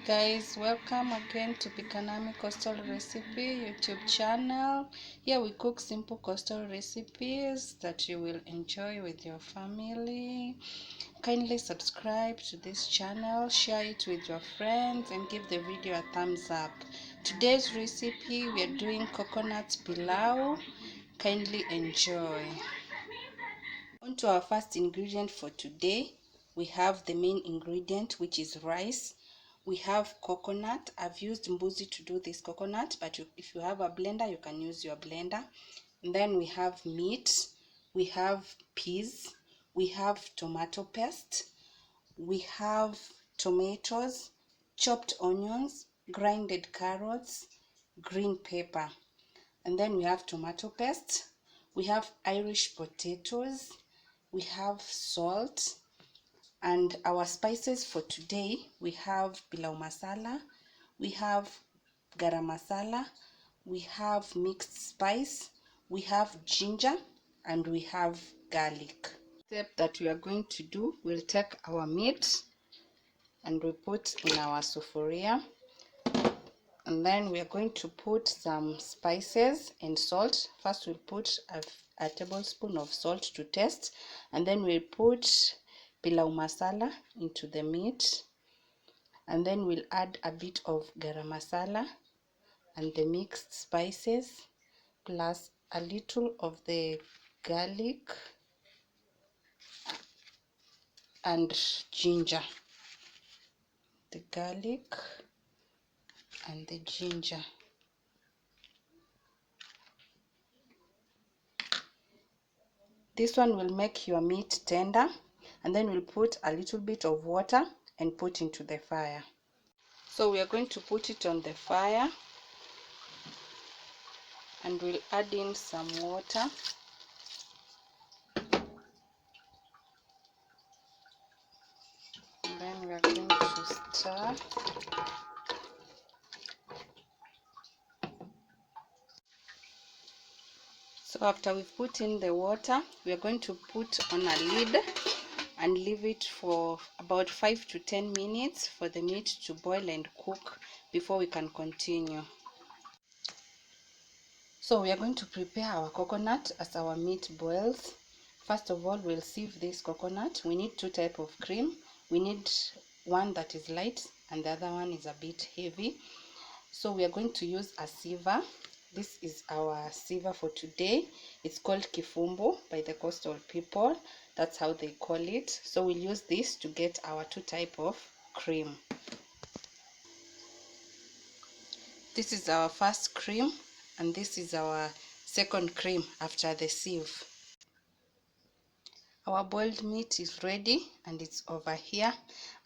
Guys, welcome again to Pikanami Coastal Recipe YouTube channel. Here we cook simple coastal recipes that you will enjoy with your family. Kindly subscribe to this channel, share it with your friends, and give the video a thumbs up. Today's recipe, we are doing coconut pilau. Kindly enjoy. On to our first ingredient for today. We have the main ingredient, which is rice. We have coconut. I've used mbuzi to do this coconut, but if you have a blender, you can use your blender. And then we have meat, we have peas, we have tomato paste, we have tomatoes, chopped onions, grinded carrots, green pepper. And then we have tomato paste, we have Irish potatoes, we have salt, and our spices for today, we have pilau masala, we have garam masala, we have mixed spice, we have ginger, and we have garlic. Step that we are going to do, we'll take our meat and we put in our sufuria, and then we are going to put some spices and salt. First we'll put a tablespoon of salt to taste, and then we'll put pilau masala into the meat, and then we'll add a bit of garam masala and the mixed spices plus a little of the garlic and ginger. The garlic and the ginger. This one will make your meat tender, and then we'll put a little bit of water and put into the fire. So we are going to put it on the fire, and we'll add in some water. And then we are going to stir. So after we've put in the water, we are going to put on a lid and leave it for about 5 to 10 minutes for the meat to boil and cook before we can continue. So we are going to prepare our coconut as our meat boils. First of all, we'll sieve this coconut. We need two types of cream. We need one that is light and the other one is a bit heavy. So we are going to use a sieve. This is our sieve for today. It's called kifumbu by the coastal people. That's how they call it. So we'll use this to get our two types of cream. This is our first cream, and this is our second cream after the sieve. Our boiled meat is ready and it's over here,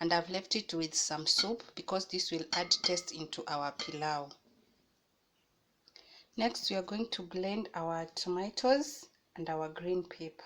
and I've left it with some soup because this will add taste into our pilau. Next, we are going to blend our tomatoes and our green pepper.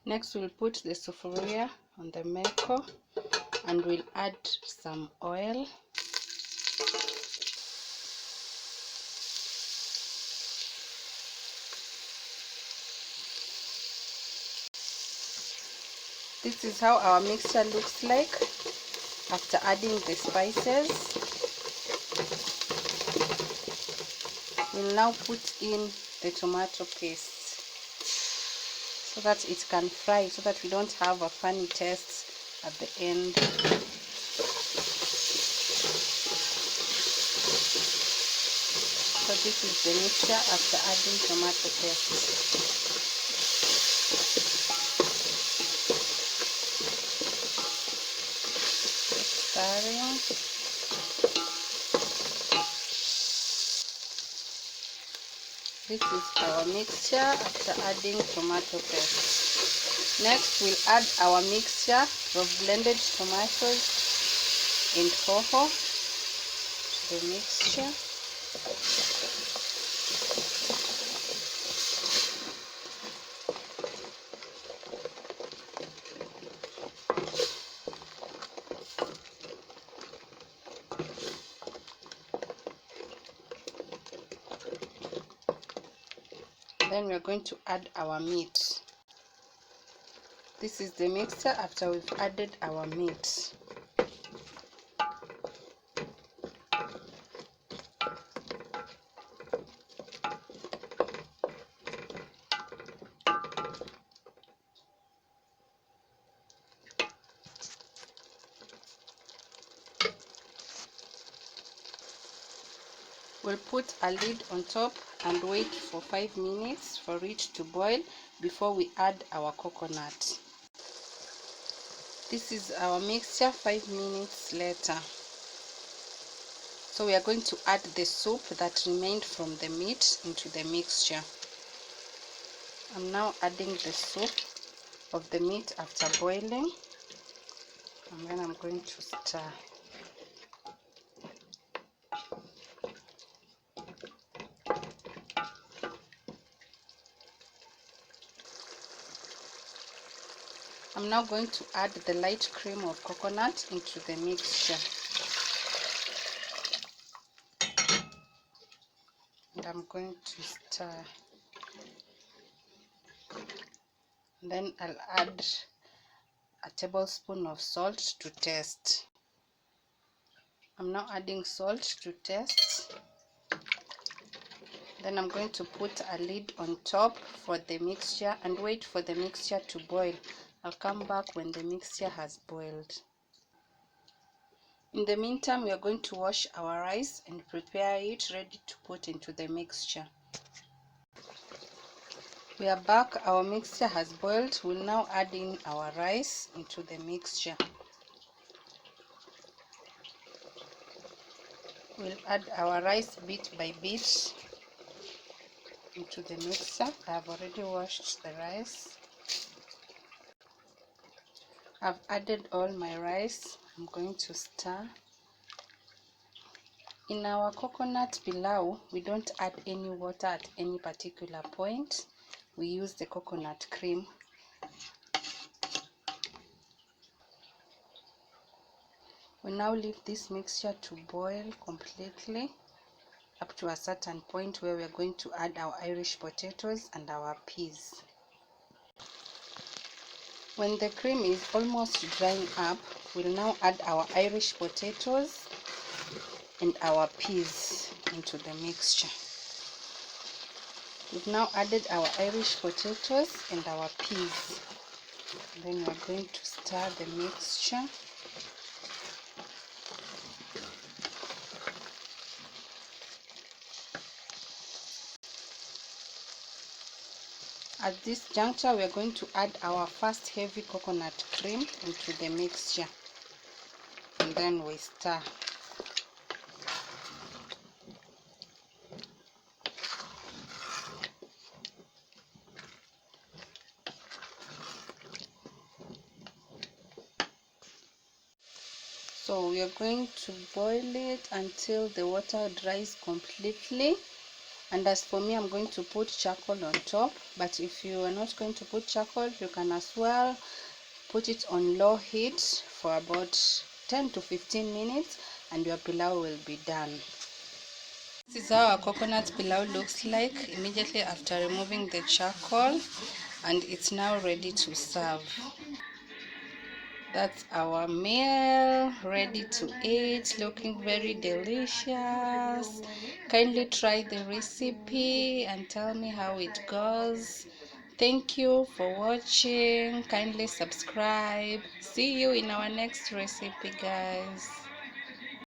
Next, we'll put the sufuria on the meko and we'll add some oil. This is how our mixture looks like after adding the spices. We'll now put in the tomato paste so that it can fry, so that we don't have a funny taste at the end. So this is the mixture after adding tomato paste. Stirring. This is our mixture after adding tomato paste. Next, we'll add our mixture of blended tomatoes and hoho to the mixture. Then we are going to add our meat. This is the mixture after we've added our meat. We'll put a lid on top and wait for 5 minutes for it to boil before we add our coconut. This is our mixture 5 minutes later. So we are going to add the soup that remained from the meat into the mixture. I'm now adding the soup of the meat after boiling, and then I'm going to stir. I'm now going to add the light cream of coconut into the mixture. And I'm going to stir. Then I'll add a tablespoon of salt to taste. I'm now adding salt to taste. Then I'm going to put a lid on top for the mixture and wait for the mixture to boil. I'll come back when the mixture has boiled. In the meantime, we are going to wash our rice and prepare it ready to put into the mixture. We are back. Our mixture has boiled. We'll now add in our rice into the mixture. We'll add our rice bit by bit into the mixer. I've already washed the rice. I've added all my rice. I'm going to stir. In our coconut pilau, we don't add any water at any particular point. We use the coconut cream. We now leave this mixture to boil completely up to a certain point where we are going to add our Irish potatoes and our peas. When the cream is almost drying up, we'll now add our Irish potatoes and our peas into the mixture. We've now added our Irish potatoes and our peas. Then we're going to stir the mixture. At this juncture, we are going to add our first heavy coconut cream into the mixture, and then we stir. So we are going to boil it until the water dries completely. And as for me, I'm going to put charcoal on top, but if you are not going to put charcoal, you can as well put it on low heat for about 10 to 15 minutes and your pilau will be done. This is how our coconut pilau looks like immediately after removing the charcoal, and it's now ready to serve. That's our meal ready to eat, looking very delicious. Kindly try the recipe and tell me how it goes. Thank you for watching. Kindly subscribe. See you in our next recipe, guys.